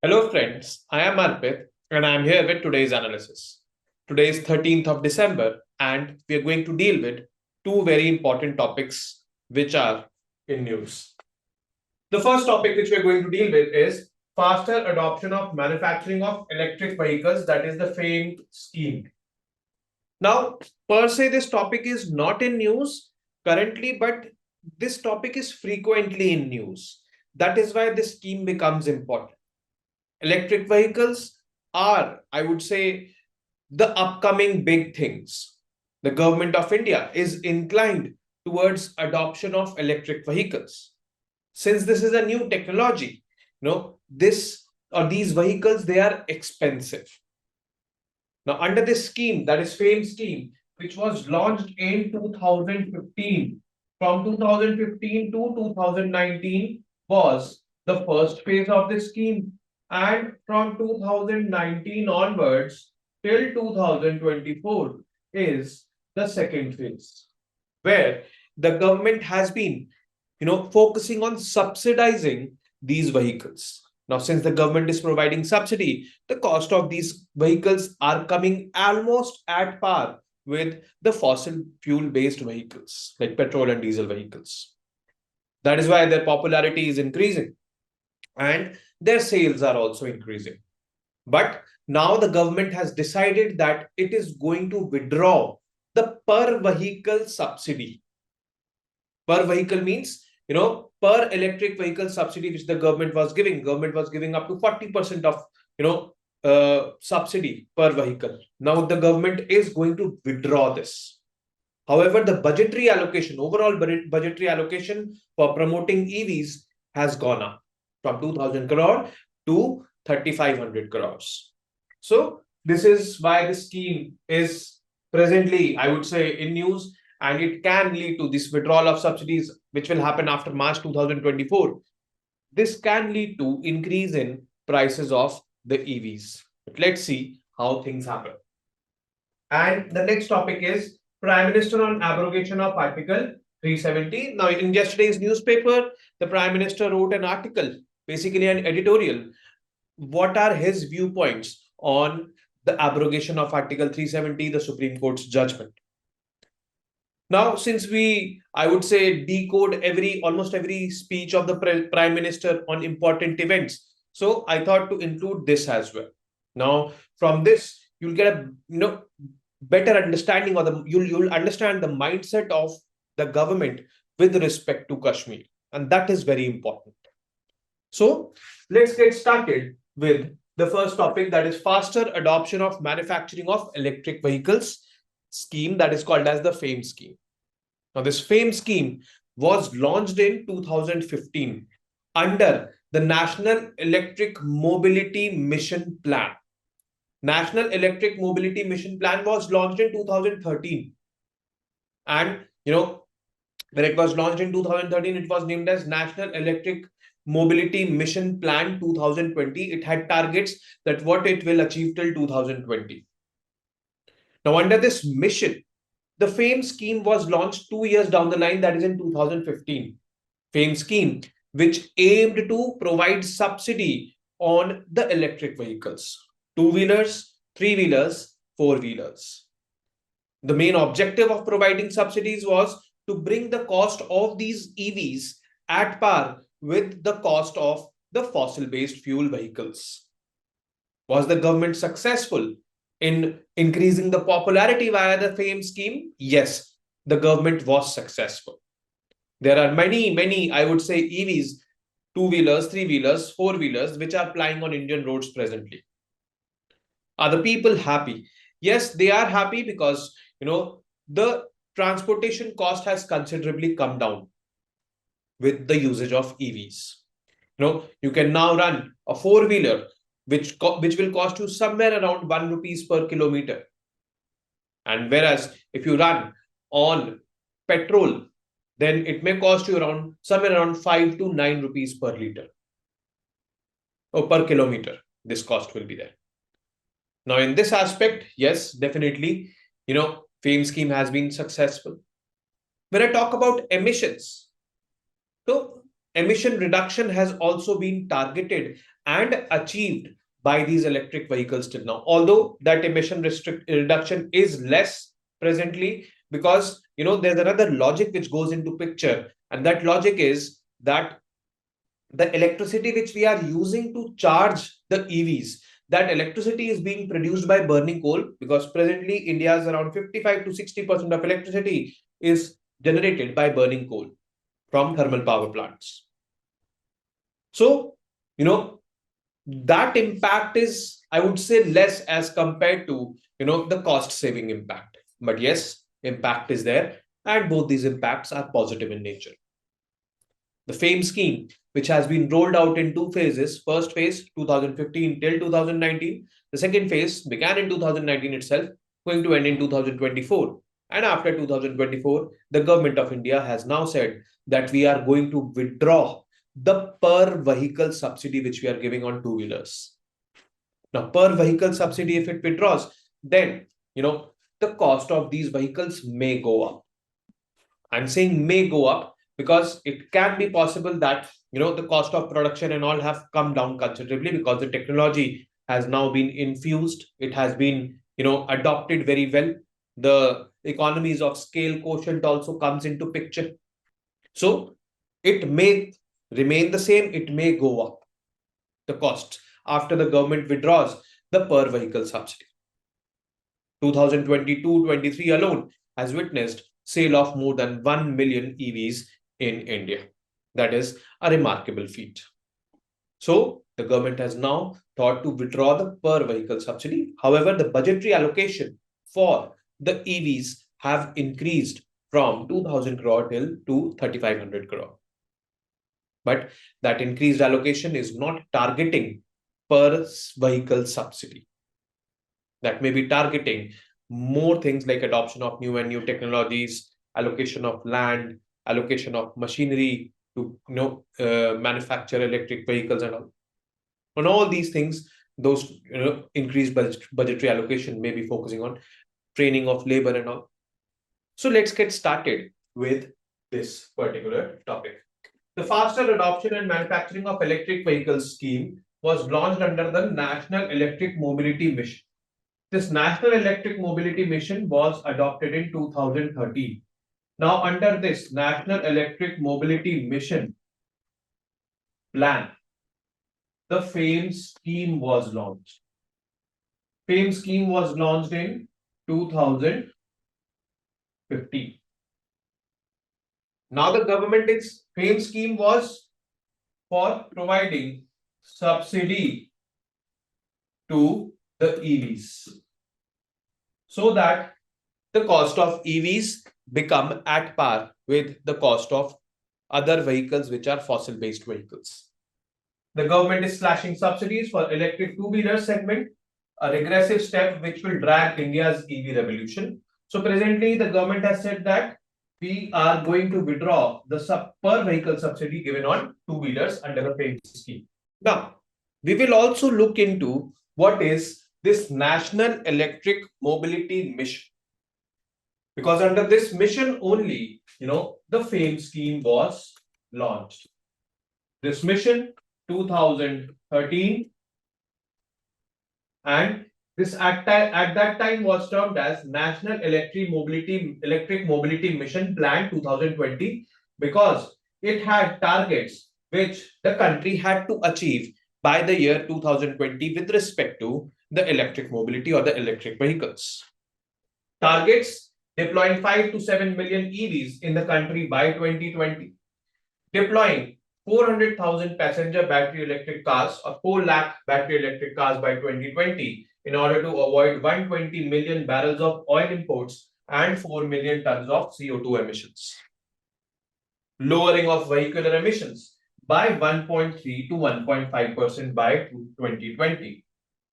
Hello friends, I am Arpit and I am here with today's analysis. Today is 13th of December and we are going to deal with two very important topics which are in news. The first topic which we are going to deal with is faster adoption of manufacturing of electric vehicles, that is the FAME scheme. Now, per se, this topic is not in news currently, but this topic is frequently in news. That is why this scheme becomes important. Electric vehicles are, I would say, the upcoming big things. The government of India is inclined towards adoption of electric vehicles. Since this is a new technology, this or these vehicles, they are expensive. Now, under this scheme, that is FAME scheme, which was launched in 2015, from 2015 to 2019 was the first phase of this scheme. And from 2019 onwards till 2024 is the second phase, where the government has been, focusing on subsidizing these vehicles. Now, since the government is providing subsidy, the cost of these vehicles are coming almost at par with the fossil fuel-based vehicles, like petrol and diesel vehicles. That is why their popularity is increasing and their sales are also increasing. But now the government has decided that it is going to withdraw the per vehicle subsidy. Per vehicle means, per electric vehicle subsidy which the government was giving up to 40% of, subsidy per vehicle. Now the government is going to withdraw this. However, the budgetary allocation, overall budgetary allocation for promoting EVs has gone up from 2,000 crore to 3,500 crores. So this is why the scheme is presently, I would say, in news, and it can lead to this withdrawal of subsidies, which will happen after March 2024. This can lead to increase in prices of the EVs. But let's see how things happen. And the next topic is Prime Minister on abrogation of Article 370. Now, in yesterday's newspaper, the Prime Minister wrote an article, basically an editorial. What are his viewpoints on the abrogation of Article 370, the Supreme Court's judgment? Now, since I would say, decode almost every speech of the Prime Minister on important events, so I thought to include this as well. Now, from this, you'll get a better understanding, or you'll understand the mindset of the government with respect to Kashmir, and that is very important. So let's get started with the first topic, that is faster adoption of manufacturing of electric vehicles scheme, that is called as the FAME scheme. Now, this FAME scheme was launched in 2015 under the National Electric Mobility Mission Plan. National Electric Mobility Mission Plan was launched in 2013. And, when it was launched in 2013, it was named as National Electric Mobility Mission Plan 2020. It had targets that what it will achieve till 2020. Now, under this mission, the FAME scheme was launched 2 years down the line, that is in 2015. FAME scheme, which aimed to provide subsidy on the electric vehicles, two-wheelers, three-wheelers, four-wheelers. The main objective of providing subsidies was to bring the cost of these EVs at par with the cost of the fossil-based fuel vehicles. Was the government successful in increasing the popularity via the FAME scheme? Yes, the government was successful. There are many, I would say, EVs, two-wheelers, three-wheelers, four-wheelers, which are plying on Indian roads presently. Are the people happy? Yes, they are happy because, the transportation cost has considerably come down with the usage of EVs. You can now run a four-wheeler which will cost you somewhere around 1 rupees per kilometer. And whereas if you run on petrol, then it may cost you somewhere around 5 to 9 rupees per liter or per kilometer. This cost will be there. Now, in this aspect, yes, definitely, FAME scheme has been successful. When I talk about emissions, so emission reduction has also been targeted and achieved by these electric vehicles till now. Although that emission reduction is less presently, because there's another logic which goes into picture, and that logic is that the electricity which we are using to charge the EVs, that electricity is being produced by burning coal, because presently India's around 55 to 60% of electricity is generated by burning coal from thermal power plants. So, that impact is, I would say, less as compared to, the cost saving impact. But yes, impact is there, and both these impacts are positive in nature. The FAME scheme, which has been rolled out in two phases, first phase 2015 till 2019, the second phase began in 2019 itself, going to end in 2024. And after 2024, the government of India has now said that we are going to withdraw the per vehicle subsidy which we are giving on two-wheelers. Now, per vehicle subsidy, if it withdraws, then, the cost of these vehicles may go up. I'm saying may go up because it can be possible that, the cost of production and all have come down considerably because the technology has now been infused. It has been, adopted very well. The economies of scale quotient also comes into picture. So it may remain the same, it may go up, the cost, after the government withdraws the per vehicle subsidy. 2022-23 alone has witnessed sale of more than 1 million EVs in India. That is a remarkable feat. So the government has now thought to withdraw the per vehicle subsidy. However, the budgetary allocation for the EVs have increased from 2,000 crore till to 3,500 crore. But that increased allocation is not targeting per vehicle subsidy. That may be targeting more things like adoption of new and new technologies, allocation of land, allocation of machinery to manufacture electric vehicles and all. On all these things, those increased budgetary allocation may be focusing on training of labor and all. So let's get started with this particular topic. The faster adoption and manufacturing of electric vehicles scheme was launched under the National Electric Mobility Mission. This National Electric Mobility Mission was adopted in 2013. Now, under this National Electric Mobility Mission plan, the FAME scheme was launched. FAME scheme was launched in 2015. Now, the government's FAME scheme was for providing subsidy to the EVs, so that the cost of EVs become at par with the cost of other vehicles which are fossil-based vehicles. The government is slashing subsidies for electric two-wheeler segment, a regressive step which will drag India's EV revolution. So presently, the government has said that we are going to withdraw the per vehicle subsidy given on two-wheelers under the FAME scheme. Now, we will also look into what is this National Electric Mobility Mission. Because under this mission only, the FAME scheme was launched. This mission, 2013, and this at that time was termed as National Electric Mobility Mission Plan 2020, because it had targets which the country had to achieve by the year 2020 with respect to the electric mobility or the electric vehicles. Targets: deploying 5 to 7 million EVs in the country by 2020, deploying 400,000 passenger battery electric cars or 4 lakh battery electric cars by 2020 in order to avoid 120 million barrels of oil imports and 4 million tons of CO2 emissions. Lowering of vehicular emissions by 1.3 to 1.5% by 2020.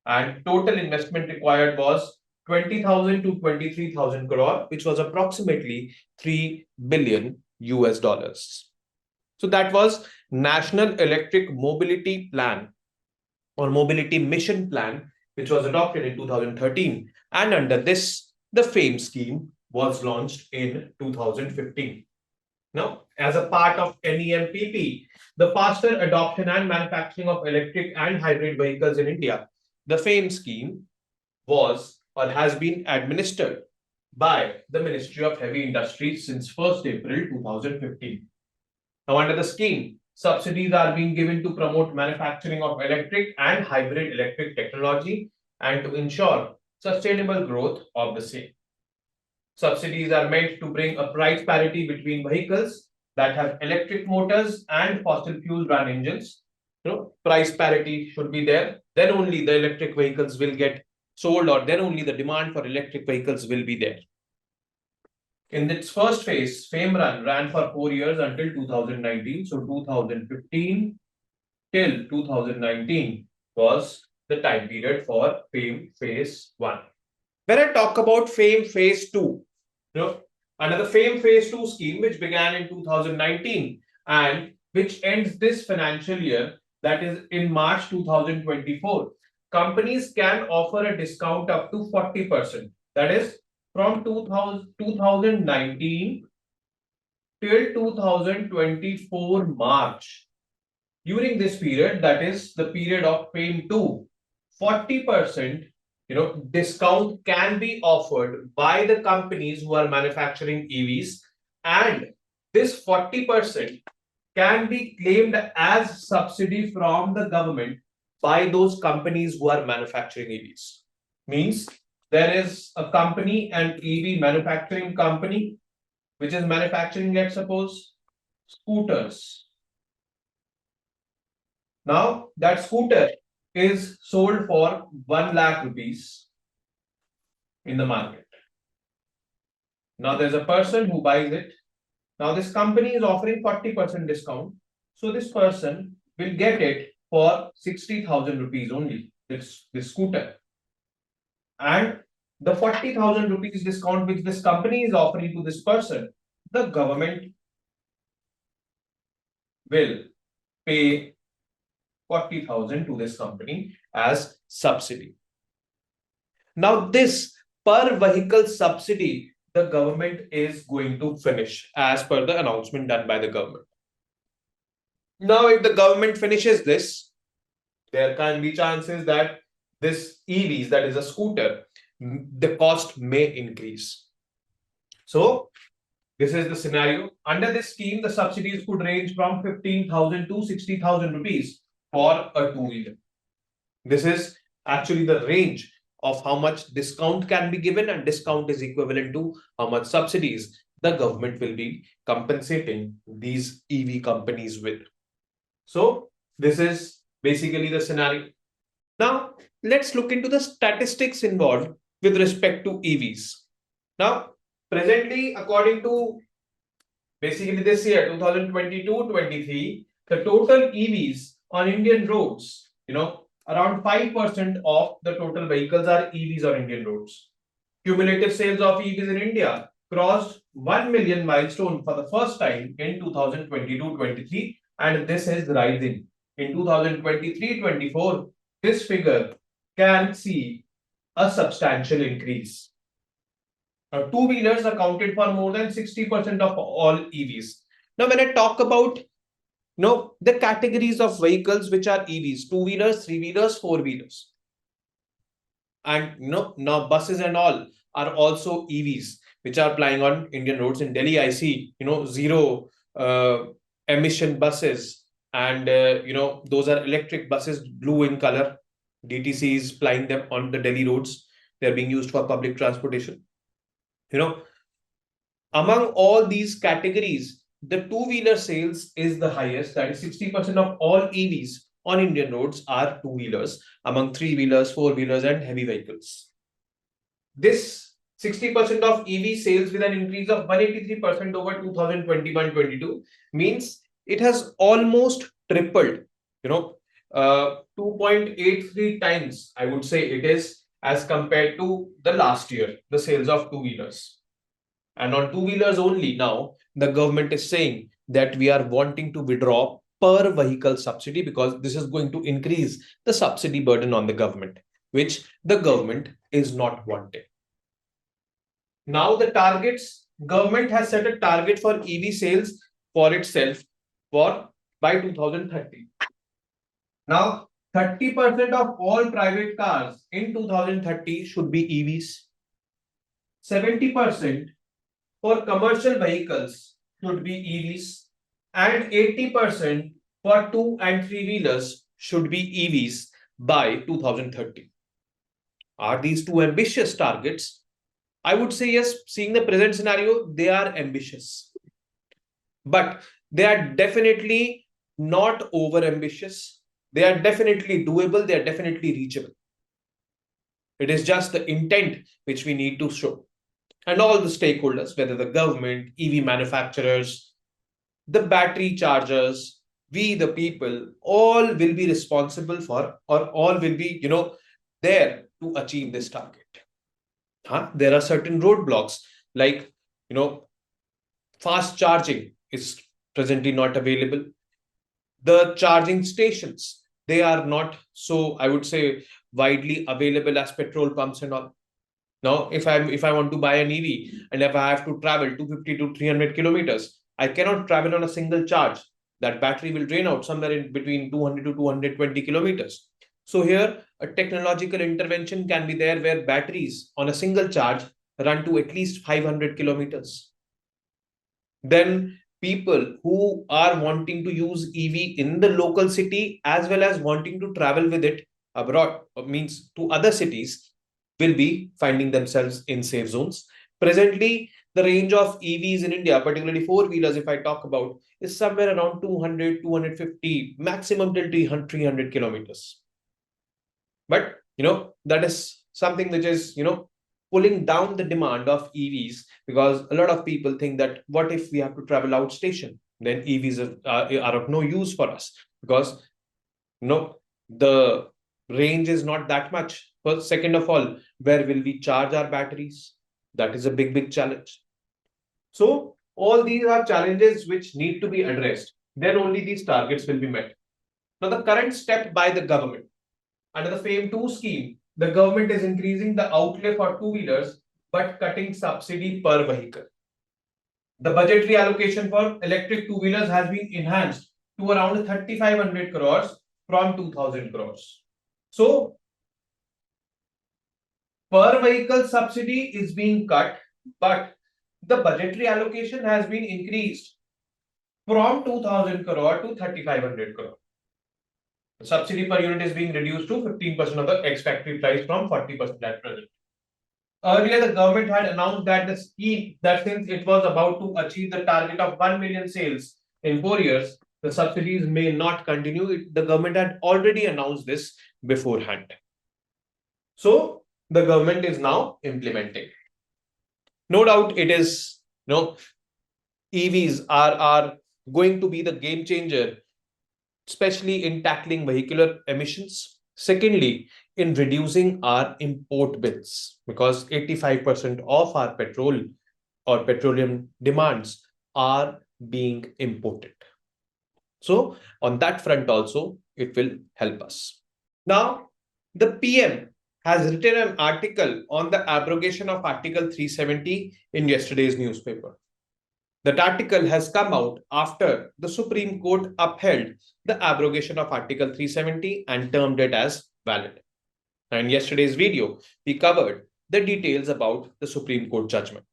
And total investment required was 20,000 to 23,000 crore, which was approximately $3 billion US. So that was National Electric Mobility Plan or Mobility Mission Plan, which was adopted in 2013. And under this, the FAME scheme was launched in 2015. Now, as a part of NEMPP, the faster adoption and manufacturing of electric and hybrid vehicles in India, the FAME scheme was or has been administered by the Ministry of Heavy Industries since 1st April 2015. Now, under the scheme, subsidies are being given to promote manufacturing of electric and hybrid electric technology and to ensure sustainable growth of the same. Subsidies are meant to bring a price parity between vehicles that have electric motors and fossil fuel run engines. Price parity should be there. Then only the electric vehicles will get sold, or then only the demand for electric vehicles will be there. In its first phase, FAME ran for 4 years until 2019. So 2015 till 2019 was the time period for FAME phase 1. When I talk about FAME phase 2, under the FAME phase 2 scheme, which began in 2019 and which ends this financial year, that is in March 2024, companies can offer a discount up to 40%. That is from 2019 till 2024 March. During this period, that is the period of FAME 2, 40% discount can be offered by the companies who are manufacturing EVs, and this 40% can be claimed as subsidy from the government by those companies who are manufacturing EVs. Means there is a company, an EV manufacturing company, which is manufacturing, let's suppose, scooters. Now, that scooter is sold for 1 lakh rupees in the market. Now, there's a person who buys it. Now, this company is offering 40% discount. So, this person will get it for 60,000 rupees only, this scooter. And the 40,000 rupees discount which this company is offering to this person, the government will pay 40,000 to this company as subsidy. Now, this per vehicle subsidy, the government is going to finish as per the announcement done by the government. Now, if the government finishes this, there can be chances that this EVs, that is a scooter, the cost may increase. So, this is the scenario. Under this scheme, the subsidies could range from 15,000 to 60,000 rupees for a two-wheeler. This is actually the range of how much discount can be given, and discount is equivalent to how much subsidies the government will be compensating these EV companies with. So this is basically the scenario. Now let's look into the statistics involved with respect to EVs. Now, presently, according to basically this year, 2022-23, the total EVs on Indian roads, around 5% of the total vehicles are EVs on Indian roads. Cumulative sales of EVs in India crossed 1 million milestone for the first time in 2022-23, and this is rising. In 2023-24, this figure can see a substantial increase. Now, two-wheelers accounted for more than 60% of all EVs. Now, when I talk about the categories of vehicles which are EVs, two-wheelers, three-wheelers, four-wheelers, and now buses and all are also EVs which are plying on Indian roads. In Delhi, I see zero emission buses, and those are electric buses, blue in color. DTC is plying them on the Delhi roads. They're being used for public transportation. Among all these categories, the two-wheeler sales is the highest. That is 60% of all EVs on Indian roads are two-wheelers, among three-wheelers, four-wheelers, and heavy vehicles. This 60% of EV sales with an increase of 183% over 2021-22 means it has almost tripled, 2.83 times, I would say it is, as compared to the last year, the sales of two-wheelers. And on two-wheelers only, now the government is saying that we are wanting to withdraw per vehicle subsidy because this is going to increase the subsidy burden on the government, which the government is not wanting. Now the targets government has set a target for EV sales for itself by 2030. Now, 30% of all private cars in 2030 should be EVs. 70% for commercial vehicles should be EVs, and 80% for 2 and 3 wheelers should be EVs by 2030. Are these two ambitious targets? I would say yes, seeing the present scenario, they are ambitious. But they are definitely not over ambitious. They are definitely doable. They are definitely reachable. It is just the intent which we need to show. And all the stakeholders, whether the government, EV manufacturers, the battery chargers, we the people, all will be responsible for, or all will be, there to achieve this target. There are certain roadblocks like, fast charging is presently not available. The charging stations, they are not so, I would say, widely available as petrol pumps and all. Now, if I want to buy an EV and if I have to travel 250 to 300 kilometers, I cannot travel on a single charge. That battery will drain out somewhere in between 200 to 220 kilometers. So here, a technological intervention can be there where batteries on a single charge run to at least 500 kilometers. Then people who are wanting to use EV in the local city as well as wanting to travel with it abroad, means to other cities, will be finding themselves in safe zones. Presently, the range of EVs in India, particularly four-wheelers, if I talk about, is somewhere around 200, 250, maximum till 300 kilometers. But, that is something which is, pulling down the demand of EVs, because a lot of people think that what if we have to travel outstation? Then EVs are of no use for us, because, the range is not that much. First, second of all, where will we charge our batteries? That is a big, big challenge. So all these are challenges which need to be addressed. Then only these targets will be met. Now, the current step by the government under the FAME 2 scheme, the government is increasing the outlay for two-wheelers but cutting subsidy per vehicle. The budgetary allocation for electric two-wheelers has been enhanced to around 3,500 crores from 2,000 crores. So, per vehicle subsidy is being cut, but the budgetary allocation has been increased from 2,000 crore to 3,500 crore. The subsidy per unit is being reduced to 15% of the ex-factory price from 40% at present. Earlier, the government had announced that the scheme, that since it was about to achieve the target of 1 million sales in 4 years, the subsidies may not continue. The government had already announced this beforehand. So, the government is now implementing. No doubt it is, EVs are going to be the game changer, especially in tackling vehicular emissions. Secondly, in reducing our import bills, because 85% of our petrol or petroleum demands are being imported. So on that front also, it will help us. Now, the PM has written an article on the abrogation of Article 370 in yesterday's newspaper. That article has come out after the Supreme Court upheld the abrogation of Article 370 and termed it as valid. And in yesterday's video, we covered the details about the Supreme Court judgment.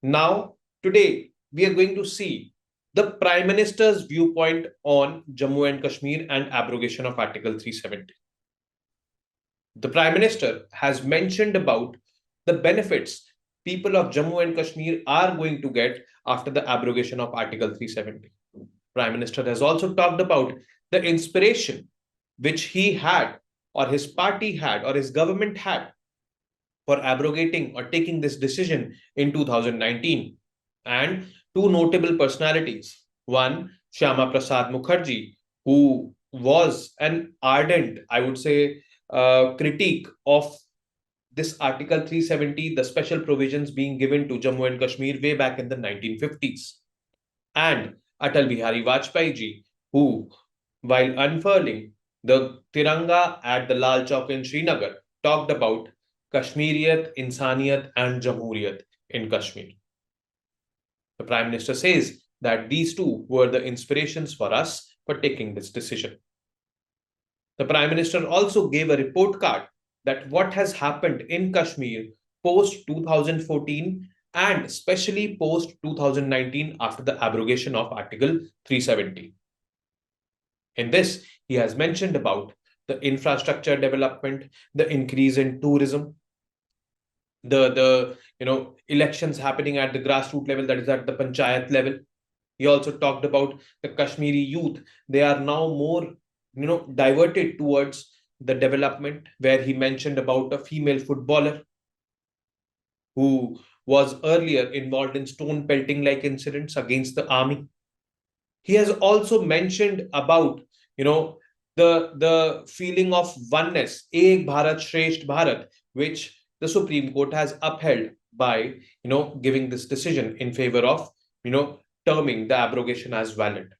Now, today, we are going to see the Prime Minister's viewpoint on Jammu and Kashmir and abrogation of Article 370. The Prime Minister has mentioned about the benefits people of Jammu and Kashmir are going to get after the abrogation of Article 370. Prime Minister has also talked about the inspiration which he had, or his party had, or his government had for abrogating or taking this decision in 2019. And two notable personalities. One, Shyama Prasad Mukherjee, who was an ardent, I would say, critique of this Article 370, the special provisions being given to Jammu and Kashmir way back in the 1950s. And Atal Bihari Vajpayee ji, who, while unfurling the Tiranga at the Lal Chowk in Srinagar, talked about Kashmiriyat, Insaniyat and Jamhuriyat in Kashmir. The Prime Minister says that these two were the inspirations for us for taking this decision. The Prime Minister also gave a report card that what has happened in Kashmir post 2014 and especially post 2019 after the abrogation of Article 370. In this, he has mentioned about the infrastructure development, the increase in tourism, the elections happening at the grassroots level, that is at the panchayat level. He also talked about the Kashmiri youth. They are now more diverted towards the development, where he mentioned about a female footballer who was earlier involved in stone pelting like incidents against the army. He has also mentioned about the feeling of oneness, Ek Bharat Shresht Bharat, which the Supreme Court has upheld by giving this decision in favor of terming the abrogation as valid.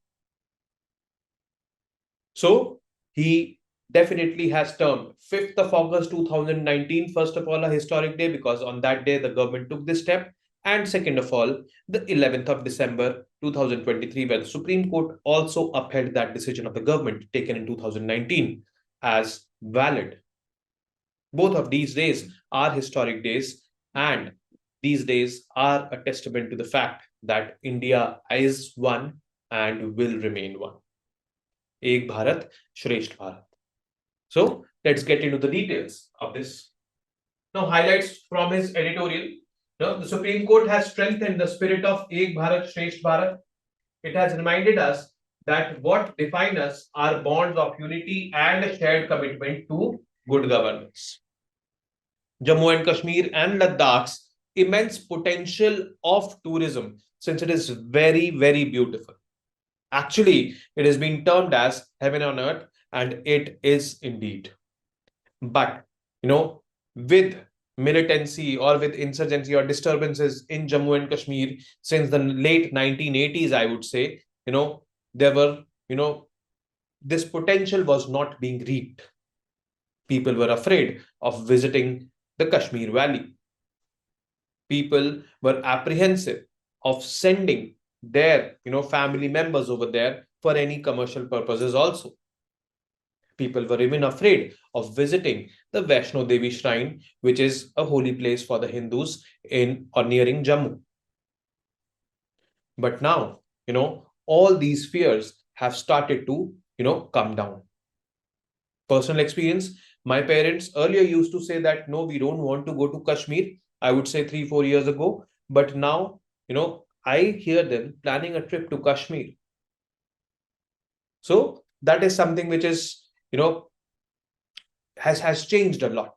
So he definitely has termed 5th of August 2019, first of all, a historic day, because on that day the government took this step, and second of all, the 11th of December 2023, where the Supreme Court also upheld that decision of the government taken in 2019 as valid. Both of these days are historic days, and these days are a testament to the fact that India is one and will remain one. Ek Bharat, Shresht Bharat. So let's get into the details of this. Now, highlights from his editorial. Now, the Supreme Court has strengthened the spirit of Ek Bharat, Shresht Bharat. It has reminded us that what defines us are bonds of unity and a shared commitment to good governance. Jammu and Kashmir and Ladakh's immense potential of tourism, since it is very, very beautiful. Actually, it is being termed as heaven on earth, and it is indeed. But, with militancy or with insurgency or disturbances in Jammu and Kashmir since the late 1980s, I would say, there were, this potential was not being reaped. People were afraid of visiting the Kashmir Valley. People were apprehensive of sending their, family members over there for any commercial purposes also. People were even afraid of visiting the Vaishno Devi shrine, which is a holy place for the Hindus in or nearing Jammu. But now, all these fears have started to, come down. Personal experience, my parents earlier used to say that, no, we don't want to go to Kashmir. I would say 3-4 years ago. But now, I hear them planning a trip to Kashmir. So that is something which is, has changed a lot.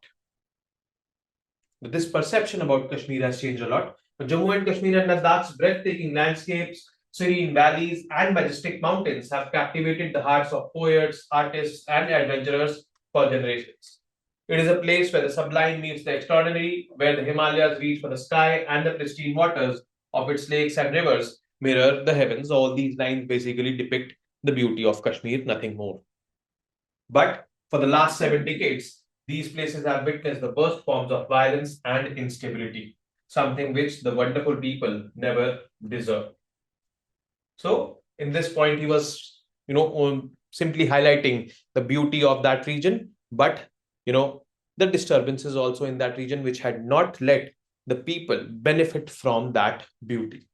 But this perception about Kashmir has changed a lot. Jammu and Kashmir and Ladakh's breathtaking landscapes, serene valleys, and majestic mountains have captivated the hearts of poets, artists, and adventurers for generations. It is a place where the sublime meets the extraordinary, where the Himalayas reach for the sky and the pristine waters of its lakes and rivers mirror the heavens. All these lines basically depict the beauty of Kashmir, nothing more. But for the last 7 decades, these places have witnessed the worst forms of violence and instability, something which the wonderful people never deserved. So, in this point, he was, simply highlighting the beauty of that region, but, the disturbances also in that region, which had not let the people benefit from that beauty.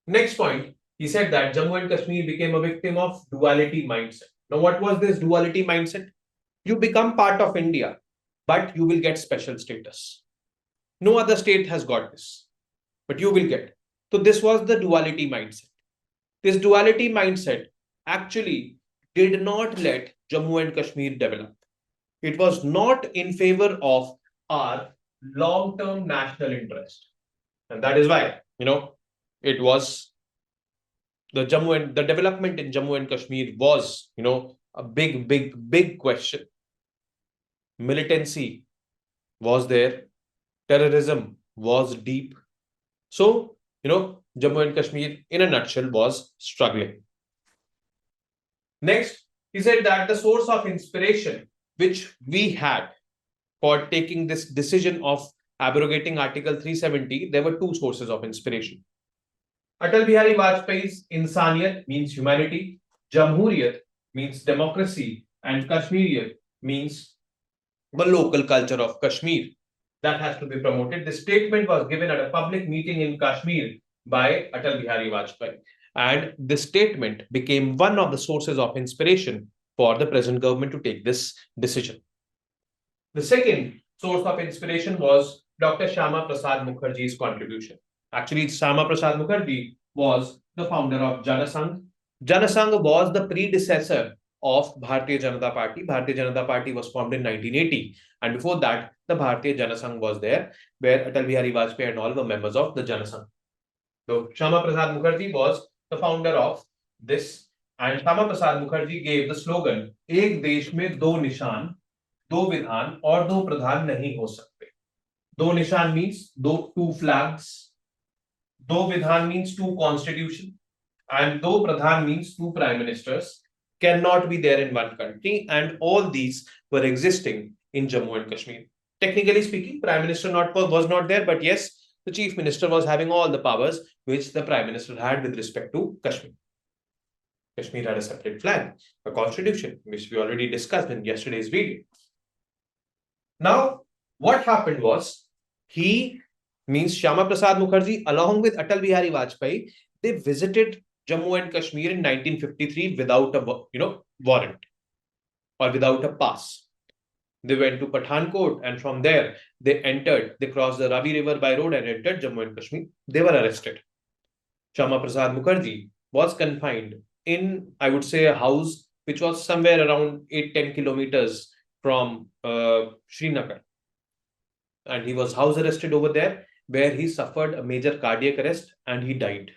Next point, he said that Jammu and Kashmir became a victim of duality mindset. Now, what was this duality mindset? You become part of India, but you will get special status. No other state has got this, but you will get. So this was the duality mindset. This duality mindset actually did not let Jammu and Kashmir develop. It was not in favor of our long-term national interest. And that is why, it was the development in Jammu and Kashmir was, a big question. Militancy was there. Terrorism was deep. So, Jammu and Kashmir, in a nutshell, was struggling. Next, he said that the source of inspiration which we had for taking this decision of abrogating Article 370, there were two sources of inspiration. Atal Bihari Vajpayee's Insaniyat means humanity, Jamhuriyat means democracy, and Kashmiriyat means the local culture of Kashmir. That has to be promoted. The statement was given at a public meeting in Kashmir by Atal Bihari Vajpayee. And this statement became one of the sources of inspiration for the present government to take this decision. The second source of inspiration was Dr. Shyama Prasad Mukherjee's contribution. Actually, Shyama Prasad Mukherjee was the founder of Janasangh. Janasangh was the predecessor of Bharatiya Janata Party. Bharatiya Janata Party was formed in 1980, and before that, the Bharatiya Janasangh was there, where Atal Bihari Vajpayee and all were members of the Janasangh. So Shyama Prasad Mukherjee was the founder of this, and Shyama Prasad Mukherjee gave the slogan "एक देश में दो निशान, दो विधान और दो प्रधान नहीं हो सकते." दो निशान means two flags, दो विधान means two constitution, and दो प्रधान means two prime ministers cannot be there in one country, and all these were existing in Jammu and Kashmir. Technically speaking, prime minister was not there, but yes, the chief minister was having all the powers which the prime minister had with respect to Kashmir. Kashmir had a separate flag, a constitution, which we already discussed in yesterday's video. Now, what happened was, Shyama Prasad Mukherjee, along with Atal Bihari Vajpayee, they visited Jammu and Kashmir in 1953 without a warrant or without a pass. They went to Pathankot, and from there they crossed the Ravi River by road and entered Jammu and Kashmir. They were arrested. Shyama Prasad Mukherjee was confined in, I would say, a house which was somewhere around 8-10 kilometers from Srinagar. And he was house arrested over there, where he suffered a major cardiac arrest and he died.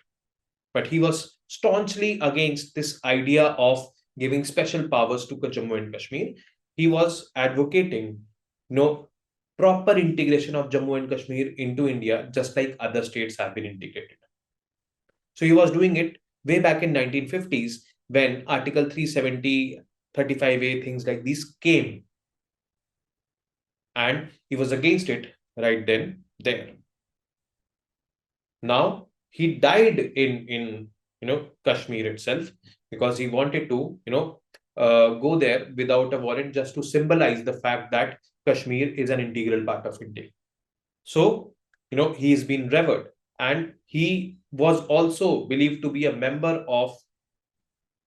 But he was staunchly against this idea of giving special powers to Jammu and Kashmir. He was advocating proper integration of Jammu and Kashmir into India, just like other states have been integrated. So he was doing it way back in 1950s when Article 370, 35A, things like these came. And he was against it right then, there. Now, he died in Kashmir itself because he wanted to, go there without a warrant, just to symbolize the fact that Kashmir is an integral part of India. So, he's been revered, and he was also believed to be a member of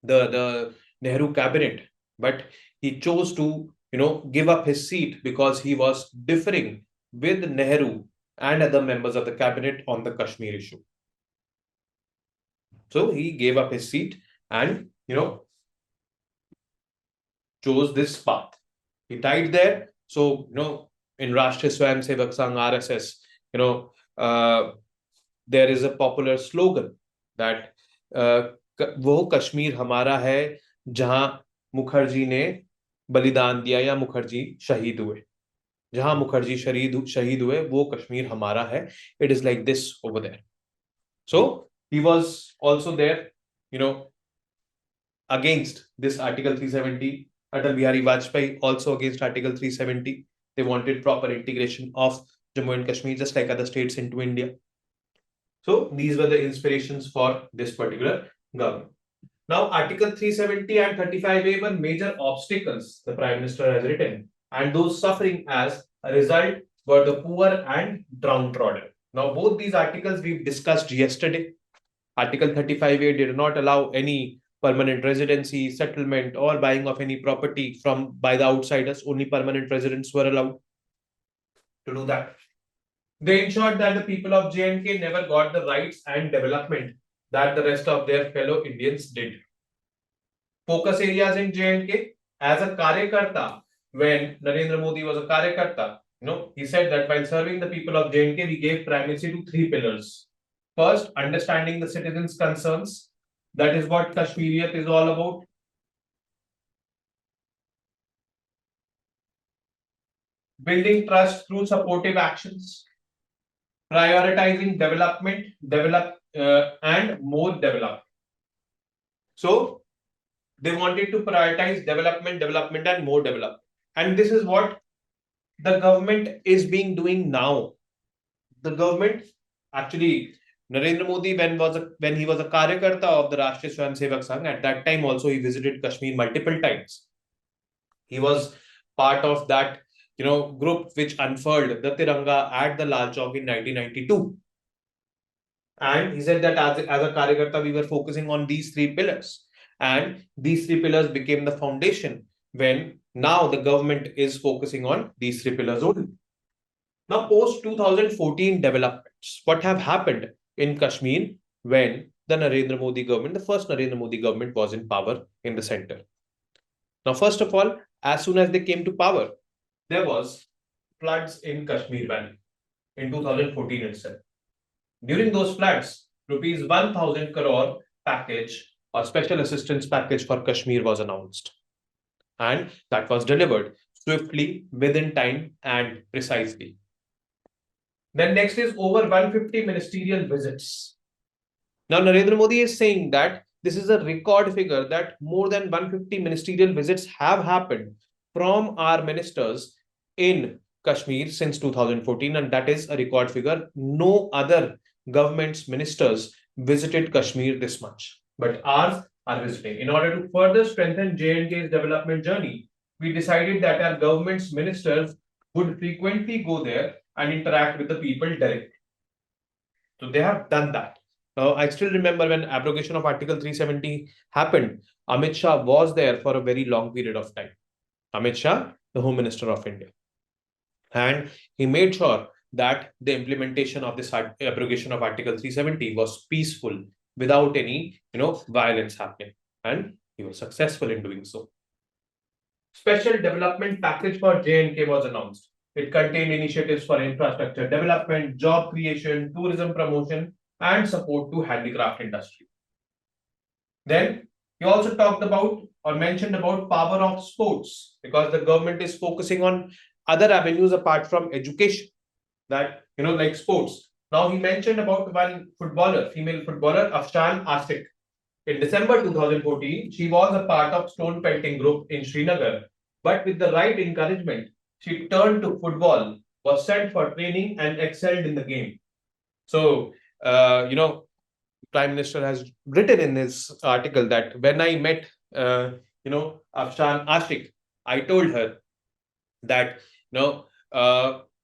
the Nehru cabinet, but he chose to, give up his seat because he was differing with Nehru and other members of the cabinet on the Kashmir issue. So he gave up his seat and, chose this path. He died there. So, in Rashtriya Swayamsevak Sangh, RSS, there is a popular slogan that वो कश्मीर हमारा है जहां मुखर्जी ने बलिदान दिया या मुखर्जी शहीद हुए. जहां मुखर्जी शहीद हुए वो कश्मीर हमारा है. It is like this over there. So he was also there, against this Article 370. Atal Bihari Vajpayee also against Article 370. They wanted proper integration of Jammu and Kashmir, just like other states, into India. So these were the inspirations for this particular government. Now, Article 370 and 35A were major obstacles, the Prime Minister has written, and those suffering as a result were the poor and downtrodden. Now, both these articles we've discussed yesterday. Article 35A did not allow any permanent residency, settlement, or buying of any property by the outsiders. Only permanent residents were allowed to do that. They ensured that the people of J&K never got the rights and development that the rest of their fellow Indians did. Focus areas in J&K, as a Karyakarta, when Narendra Modi was a Karyakarta, he said that while serving the people of J&K, we gave primacy to 3 pillars. First, understanding the citizens' concerns. That is what Kashmiriyat is all about. Building trust through supportive actions. Prioritizing development, and more development. So they wanted to prioritize development, and more development. And this is what the government is doing now. The government, actually, Narendra Modi, when he was a Karyakarta of the Rashtriya Swayamsevak Sangh, at that time also he visited Kashmir multiple times. He was part of that group which unfurled the Tiranga at the Lal Chowk in 1992. And he said that as a Karyakarta, we were focusing on these three pillars. And these three pillars became the foundation when now the government is focusing on these three pillars only. Now, post 2014 developments, what have happened in Kashmir when the Narendra Modi government, the first Narendra Modi government was in power in the center. Now, first of all, as soon as they came to power, there was floods in Kashmir Valley in 2014 itself. During those floods, rupees 1,000 crore package or special assistance package for Kashmir was announced. And that was delivered swiftly, within time and precisely. Then next is over 150 ministerial visits. Now, Narendra Modi is saying that this is a record figure that more than 150 ministerial visits have happened from our ministers in Kashmir since 2014, and that is a record figure. No other government's ministers visited Kashmir this much, but ours are visiting. In order to further strengthen J&K's development journey, we decided that our government's ministers would frequently go there and interact with the people directly. So they have done that. Now, I still remember when abrogation of Article 370 happened, Amit Shah was there for a very long period of time. Amit Shah, the Home Minister of India. And he made sure that the implementation of this abrogation of Article 370 was peaceful without any, violence happening. And he was successful in doing so. Special development package for J&K was announced. It contained initiatives for infrastructure development, job creation, tourism promotion, and support to handicraft industry. Then he also talked about or mentioned about power of sports, because the government is focusing on other avenues apart from education, that like sports. Now he mentioned about one female footballer, Afshan Ashik. In December 2014, she was a part of stone pelting group in Srinagar, but with the right encouragement, she turned to football, was sent for training, and excelled in the game. So, Prime Minister has written in his article that when I met, Afshan Ashik, I told her that,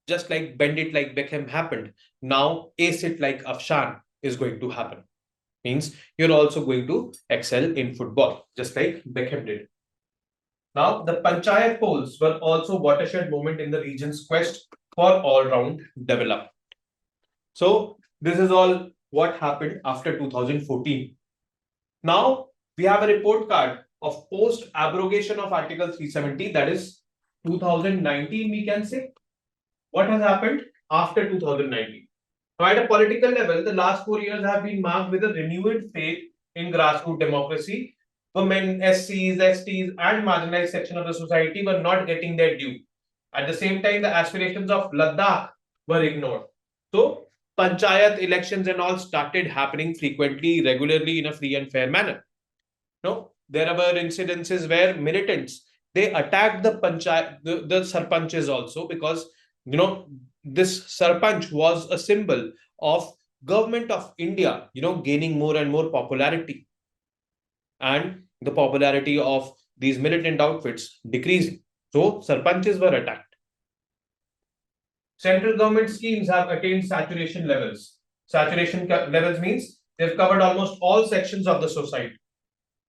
just like bend it like Beckham happened, now ace it like Afshan is going to happen. Means you're also going to excel in football, just like Beckham did. Now, the Panchayat polls were also watershed moment in the region's quest for all-round development. So, this is all what happened after 2014. Now, we have a report card of post-abrogation of Article 370, that is 2019, we can say. What has happened after 2019? Now, at a political level, the last 4 years have been marked with a renewed faith in grassroots democracy. Women, SCs, STs, and marginalized section of the society were not getting their due. At the same time, the aspirations of Ladakh were ignored. So, Panchayat elections and all started happening frequently, regularly in a free and fair manner. No, there were incidences where militants, they attacked the Panchayat, the Sarpanches also, because this Sarpanch was a symbol of government of India, gaining more and more popularity, and the popularity of these militant outfits decreasing. So Sarpanches were attacked. Central government schemes have attained saturation levels. Saturation levels means they've covered almost all sections of the society.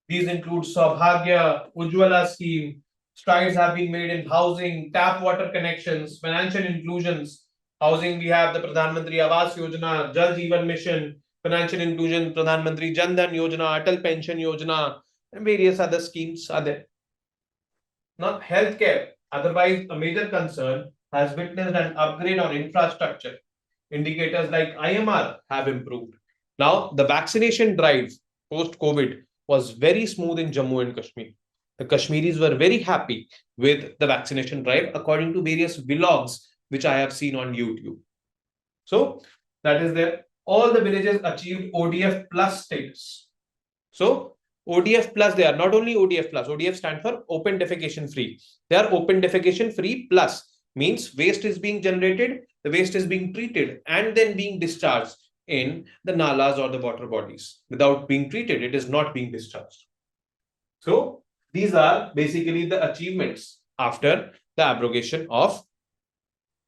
These include Saubhagya, Ujjwala scheme. Strides have been made in housing, tap water connections, financial inclusions. Housing, we have the Pradhan Mantri Awas Yojana, Jal Jeevan Mission, financial inclusion, Pradhan Mantri Jan Dhan Yojana, Atal Pension Yojana, and various other schemes are there. Now, healthcare, otherwise a major concern, has witnessed an upgrade on infrastructure. Indicators like IMR have improved. Now, the vaccination drive post-COVID was very smooth in Jammu and Kashmir. The Kashmiris were very happy with the vaccination drive, according to various vlogs which I have seen on YouTube. So, that is there. All the villages achieved ODF plus status. So, ODF plus, they are not only ODF plus, ODF stand for open defecation free. They are open defecation free plus, means waste is being generated, the waste is being treated and then being discharged in the nalas or the water bodies. Without being treated, it is not being discharged. So these are basically the achievements after the abrogation of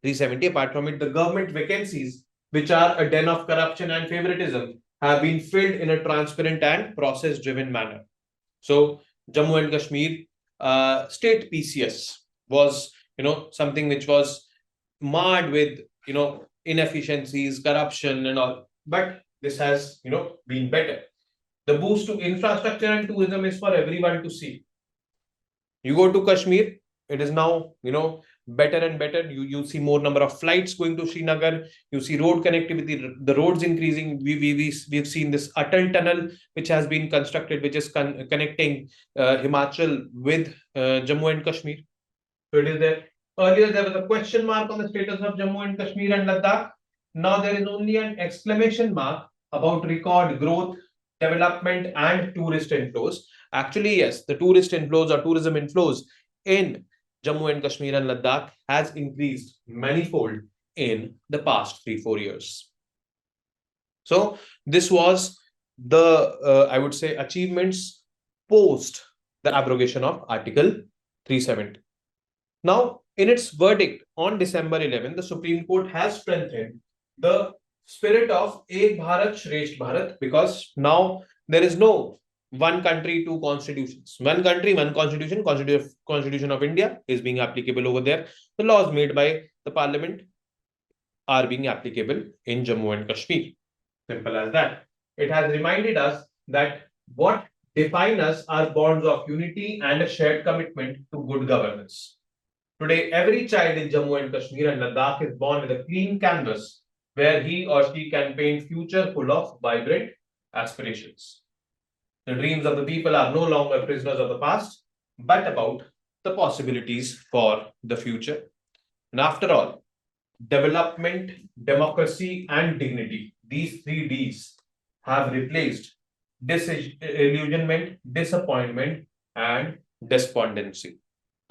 370. Apart from it, the government vacancies, which are a den of corruption and favoritism, have been filled in a transparent and process-driven manner. So Jammu and Kashmir State PCS was, something which was marred with, inefficiencies, corruption and all. But this has, been better. The boost to infrastructure and tourism is for everyone to see. You go to Kashmir, it is now, better and better. You see more number of flights going to Srinagar. You see road connectivity, the roads increasing. We've seen this Atal tunnel, which has been constructed, which is connecting Himachal with Jammu and Kashmir. So it is there. Earlier, there was a question mark on the status of Jammu and Kashmir and Ladakh. Now there is only an exclamation mark about record growth, development, and tourist inflows. Actually, yes, the tourist inflows or tourism inflows in Jammu and Kashmir and Ladakh has increased manifold in the past 3-4 years. So this was the, I would say, achievements post the abrogation of Article 370. Now, in its verdict on December 11, the Supreme Court has strengthened the spirit of Ek Bharat Shresth Bharat, because now there is no one country, two constitutions. One country, one constitution. Constitution of India is being applicable over there. The laws made by the parliament are being applicable in Jammu and Kashmir. Simple as that. It has reminded us that what define us are bonds of unity and a shared commitment to good governance. Today, every child in Jammu and Kashmir and Ladakh is born with a clean canvas where he or she can paint future full of vibrant aspirations. The dreams of the people are no longer prisoners of the past, but about the possibilities for the future. And after all, development, democracy, and dignity, these 3 Ds have replaced disillusionment, disappointment, and despondency.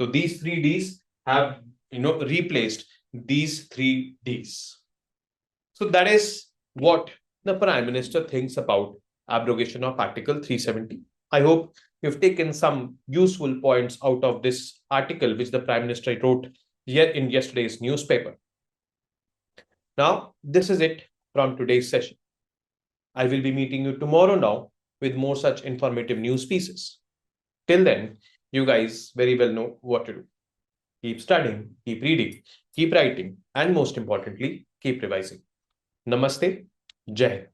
So these 3 Ds have, replaced these 3 Ds. So that is what the Prime Minister thinks about abrogation of Article 370. I hope you've taken some useful points out of this article which the Prime Minister wrote here in yesterday's newspaper. Now, this is it from today's session. I will be meeting you tomorrow now with more such informative news pieces. Till then, you guys very well know what to do. Keep studying, keep reading, keep writing, and most importantly, keep revising. Namaste. Jai Hind.